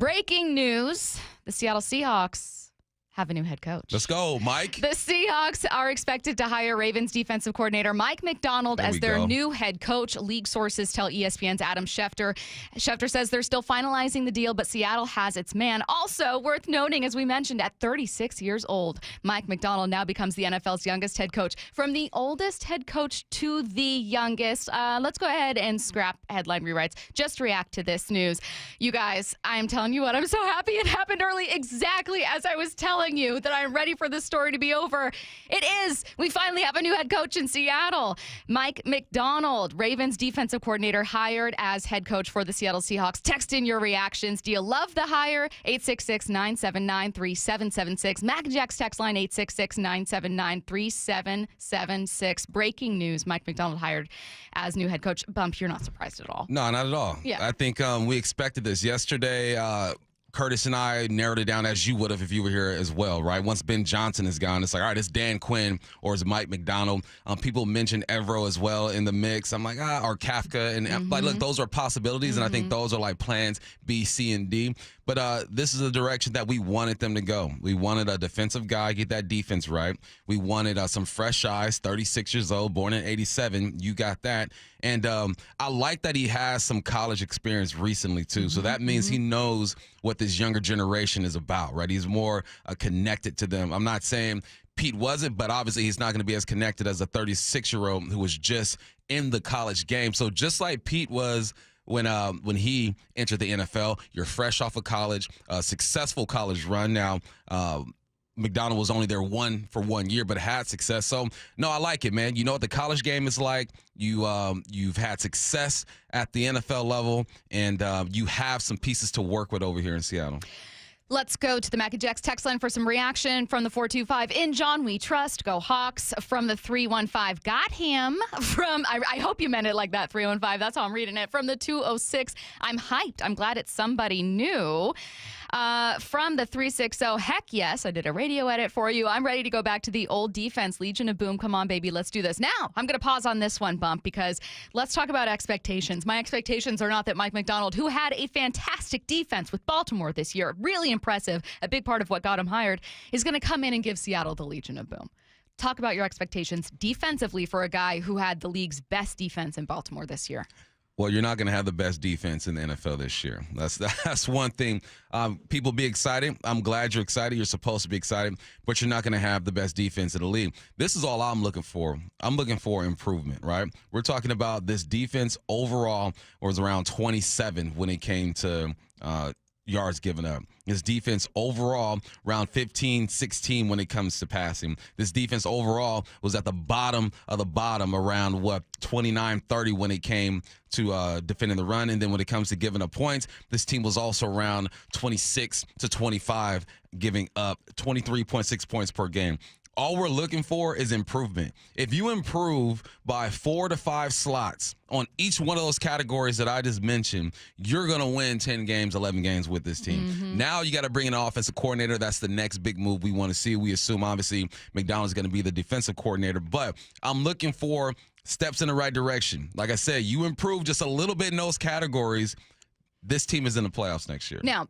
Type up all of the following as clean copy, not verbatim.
Breaking news. The Seattle Seahawks have a new head coach. Let's go, Mike. The Seahawks are expected to hire Ravens defensive coordinator Mike Macdonald as their new head coach. League sources tell ESPN's Adam Schefter. Schefter says they're still finalizing the deal, but Seattle has its man. Also worth noting, as we mentioned, at 36 years old, Mike Macdonald now becomes the NFL's youngest head coach. From the oldest head coach to the youngest. Let's go ahead and scrap headline rewrites. Just react to this news. You guys, I'm telling you what, I'm so happy it happened early, exactly as I was telling you that I'm ready for this story to be over. It is. We finally have a new head coach in Seattle. Mike Macdonald, Ravens defensive coordinator, hired as head coach for the Seattle Seahawks. Text in your reactions. Do you love the hire? 866-979-3776. Mac and Jack's text line 866-979-3776. Breaking news. Mike Macdonald hired as new head coach. Bump, you're not surprised at all. No, not at all. Yeah. I think we expected this yesterday. Curtis and I narrowed it down as you would have if you were here as well, right? Once Ben Johnson is gone, it's like, all right, it's Dan Quinn or it's Mike Macdonald. People mentioned Evero as well in the mix. I'm like, or Kafka. And like, look, those are possibilities, and I think those are like plans B, C, and D. But this is the direction that we wanted them to go. We wanted a defensive guy, get that defense right. We wanted some fresh eyes, 36 years old, born in 87. You got that. And I like that he has some college experience recently, too. So that means he knows what this younger generation is about, right? He's more connected to them. I'm not saying Pete wasn't, but obviously he's not going to be as connected as a 36-year-old who was just in the college game. So just like Pete was when he entered the NFL, you're fresh off of college, a successful college run. Now, Macdonald was only there for 1 year, but had success. So, no, I like it, man. You know what the college game is like. You've had success at the NFL level, and you have some pieces to work with over here in Seattle. Let's go to the Mac and Jack's text line for some reaction from the 425. In John, we trust. Go Hawks. From the 315. Got him. From, I hope you meant it like that, 315. That's how I'm reading it. From the 206. I'm hyped. I'm glad it's somebody new. From the 360, heck yes, I did a radio edit for you. I'm ready to go back to the old defense. Legion of Boom, come on, baby, let's do this. Now, I'm going to pause on this one, Bump, because let's talk about expectations. My expectations are not that Mike Macdonald, who had a fantastic defense with Baltimore this year, really impressive, a big part of what got him hired, is going to come in and give Seattle the Legion of Boom. Talk about your expectations defensively for a guy who had the league's best defense in Baltimore this year. Well, you're not going to have the best defense in the NFL this year. That's one thing. People be excited. I'm glad you're excited. You're supposed to be excited, but you're not going to have the best defense in the league. This is all I'm looking for. I'm looking for improvement, right? We're talking about this defense overall was around 27 when it came to yards given up. His defense overall around 15, 16 when it comes to passing. This defense overall was at the bottom of the bottom around 29, 30 when it came to defending the run. And then when it comes to giving up points, this team was also around 26 to 25, giving up 23.6 points per game. All we're looking for is improvement. If you improve by 4 to 5 slots on each one of those categories that I just mentioned, you're going to win 10 games, 11 games with this team. Now you got to bring in an offensive coordinator. That's the next big move we want to see. We assume, obviously, Macdonald's going to be the defensive coordinator. But I'm looking for steps in the right direction. Like I said, you improve just a little bit in those categories, this team is in the playoffs next year. Now,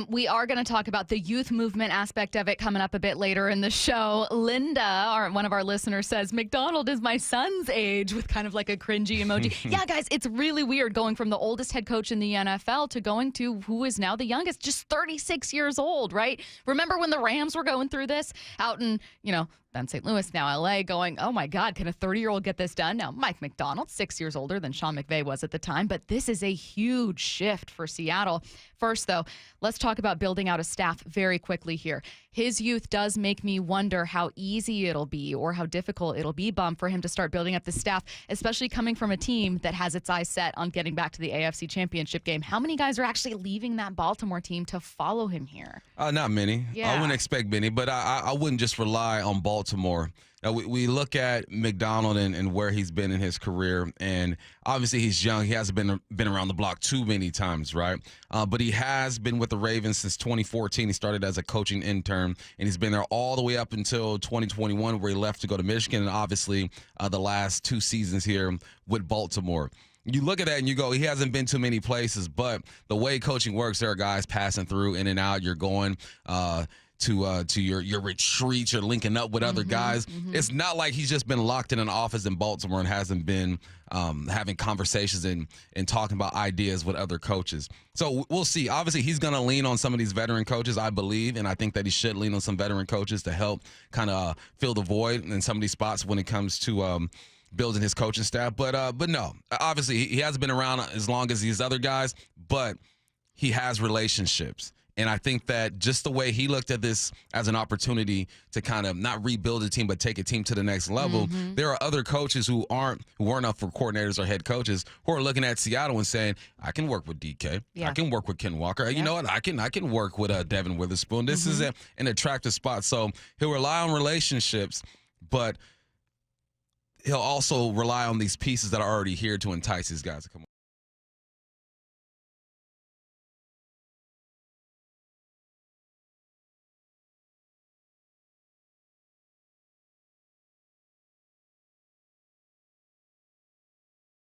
we are going to talk about the youth movement aspect of it coming up a bit later in the show. Linda, one of our listeners, says, Macdonald is my son's age, with kind of like a cringy emoji. Yeah, guys, it's really weird going from the oldest head coach in the NFL to going to who is now the youngest, just 36 years old, right? Remember when the Rams were going through this out in, then St. Louis, now L.A., going, oh, my God, can a 30-year-old get this done? Now, Mike Macdonald, 6 years older than Sean McVay was at the time, but this is a huge shift for Seattle. First, though, let's talk about building out a staff very quickly here. His youth does make me wonder how easy it'll be or how difficult it'll be, Bump, for him to start building up the staff, especially coming from a team that has its eyes set on getting back to the AFC Championship game. How many guys are actually leaving that Baltimore team to follow him here? Not many. Yeah. I wouldn't expect many, but I wouldn't just rely on Baltimore. We look at Macdonald and where he's been in his career, and obviously he's young. He hasn't been around the block too many times, right? But he has been with the Ravens since 2014. He started as a coaching intern, and he's been there all the way up until 2021, where he left to go to Michigan, and obviously the last 2 seasons here with Baltimore. you look at that and you go, he hasn't been too many places, but the way coaching works, there are guys passing through in and out. You're going to your retreats, you're linking up with other guys. It's not like he's just been locked in an office in Baltimore and hasn't been having conversations and talking about ideas with other coaches. So we'll see. Obviously, he's going to lean on some of these veteran coaches, I believe, and I think that he should lean on some veteran coaches to help kind of fill the void in some of these spots when it comes to building his coaching staff. But no, obviously, he hasn't been around as long as these other guys, but he has relationships. And I think that just the way he looked at this as an opportunity to kind of not rebuild a team, but take a team to the next level, there are other coaches who weren't up for coordinators or head coaches who are looking at Seattle and saying, I can work with DK. I can work with Ken Walker. You know what? I can work with Devin Witherspoon. This is an attractive spot. So he'll rely on relationships, but he'll also rely on these pieces that are already here to entice these guys to come on.